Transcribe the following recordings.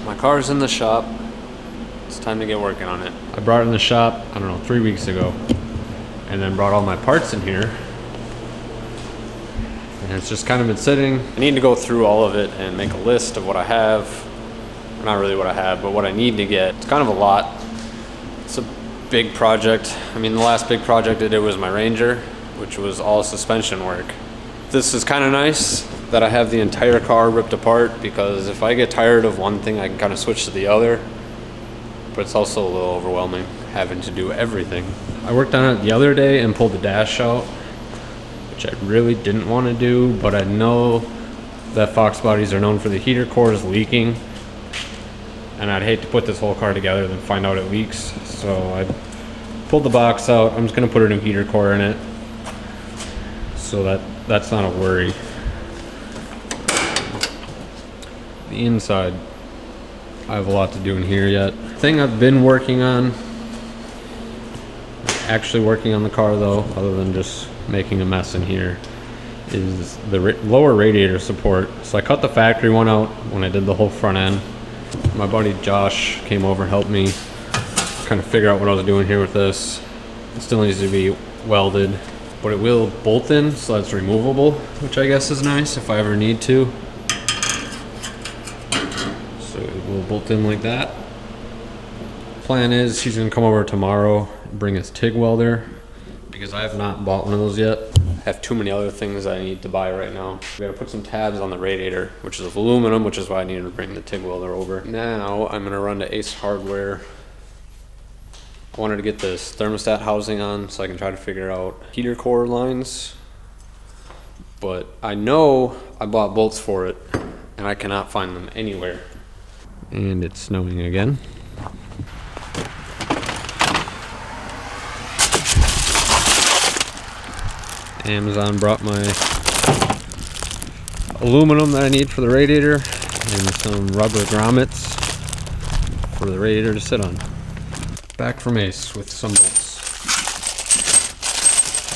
My car's in the shop. It's time to get working on it. I brought it in the shop, I don't know, 3 weeks ago. And then brought all my parts in here. And it's just kind of been sitting. I need to go through all of it and make a list of what I have. Not really what I have, but what I need to get. It's kind of a lot. It's a big project. I mean, the last big project I did was my Ranger, which was all suspension work. This is kind of nice that I have the entire car ripped apart, because if I get tired of one thing, I can kind of switch to the other. But it's also a little overwhelming having to do everything. I worked on it the other day and pulled the dash out, which I really didn't want to do, but I know that fox bodies are known for the heater cores leaking, and I'd hate to put this whole car together and find out it leaks. So I pulled the box out. I'm just gonna put a new heater core in it, so that's not a worry. The inside, I have a lot to do in here yet. Thing I've been working on, actually working on the car though, other than just making a mess in here, is the lower radiator support. So I cut the factory one out when I did the whole front end. My buddy Josh came over and helped me kind of figure out what I was doing here with this. It still needs to be welded, but it will bolt in, so that's removable, which I guess is nice if I ever need to. So it will bolt in like that. Plan is he's gonna come over tomorrow and bring his TIG welder, because I have not bought one of those yet. I have too many other things I need to buy right now. We gotta put some tabs on the radiator, which is aluminum, which is why I needed to bring the TIG welder over. Now I'm gonna run to Ace Hardware. I wanted to get this thermostat housing on so I can try to figure out heater core lines. But I know I bought bolts for it and I cannot find them anywhere. And it's snowing again. Amazon brought my aluminum that I need for the radiator and some rubber grommets for the radiator to sit on. Back from Ace with some bolts.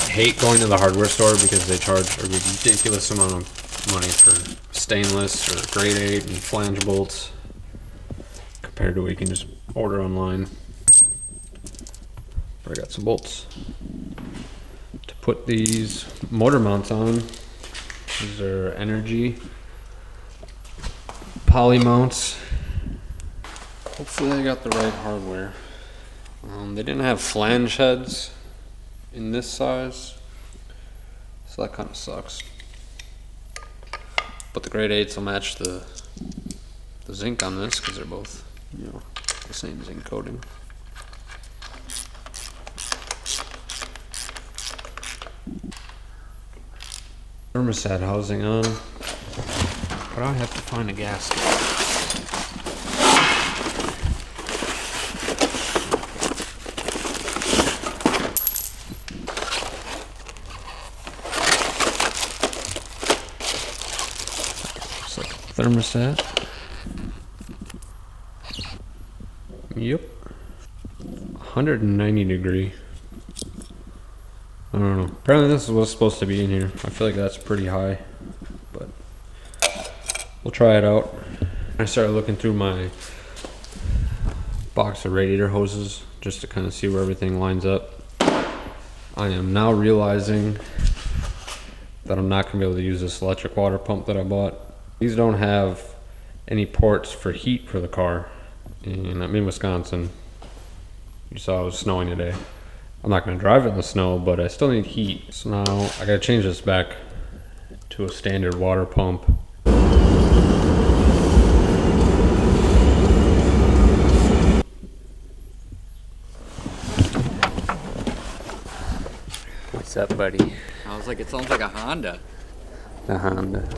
I hate going to the hardware store because they charge a ridiculous amount of money for stainless or grade 8 and flange bolts compared to what you can just order online. But I got some bolts to put these motor mounts on. These are Energy poly mounts. Hopefully I got the right hardware. They didn't have flange heads in this size, so that kind of sucks. But the grade 8s will match the zinc on this, because they're both, you know, the same zinc coating. Thermostat housing on, but I have to find a gasket. Looks like a thermostat. Yep. 190 degree. I don't know. Apparently this is what's supposed to be in here. I feel like that's pretty high, but we'll try it out. I started looking through my box of radiator hoses just to kind of see where everything lines up. I am now realizing that I'm not going to be able to use this electric water pump that I bought. These don't have any ports for heat for the car, and I'm in Wisconsin. You saw it was snowing today. I'm not going to drive it in the snow, but I still need heat. So now I got to change this back to a standard water pump. What's up, buddy? I was like, it sounds like a Honda. The Honda.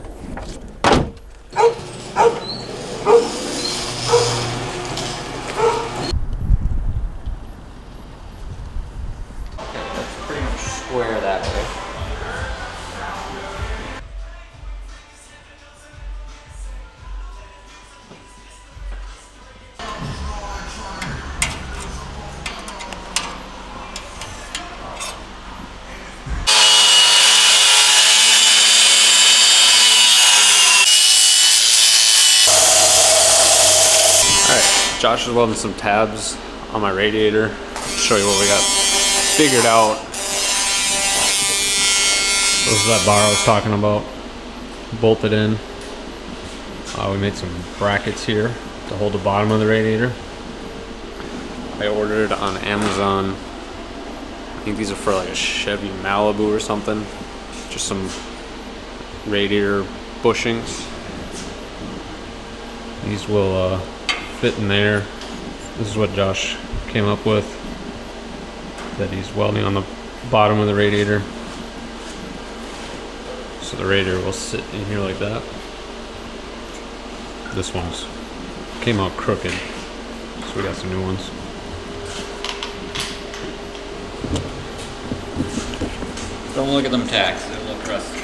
Square that way. Josh is welding some tabs on my radiator. Show you what we got figured out. This is that bar I was talking about. Bolted in. We made some brackets here to hold the bottom of the radiator. I ordered it on Amazon. I think these are for like a Chevy Malibu or something. Just some radiator bushings. These will fit in there. This is what Josh came up with, that he's welding on the bottom of the radiator. So the radiator will sit in here like that. This one's came out crooked, so we got some new ones. Don't look at them tacks, they look rusty.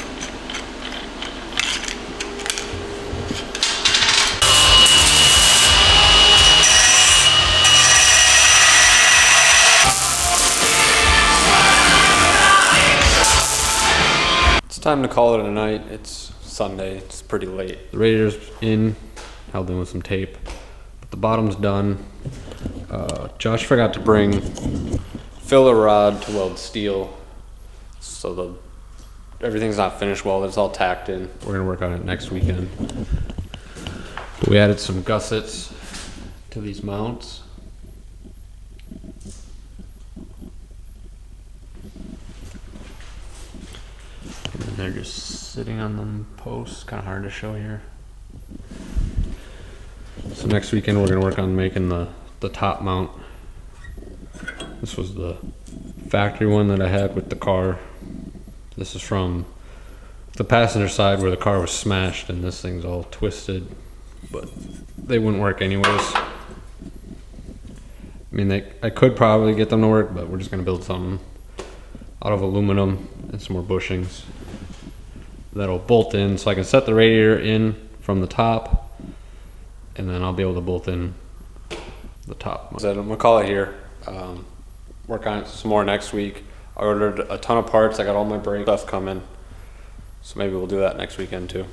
It's time to call it a night. It's Sunday, it's pretty late. The radiator's in, held in with some tape, but the bottom's done. Josh forgot to bring filler rod to weld steel, so everything's not finished welded, it's all tacked in. We're gonna work on it next weekend. But we added some gussets to these mounts. And they're just sitting on them posts, kind of hard to show here. So next weekend we're gonna work on making the top mount. This was the factory one that I had with the car. This is from the passenger side where the car was smashed and this thing's all twisted, but they wouldn't work anyways. I mean, I could probably get them to work, but we're just gonna build something out of aluminum and some more bushings that'll bolt in, so I can set the radiator in from the top, and then I'll be able to bolt in the top. So I'm gonna call it here. Work on it some more next week. I ordered a ton of parts. I got all my brake stuff coming, so maybe we'll do that next weekend too.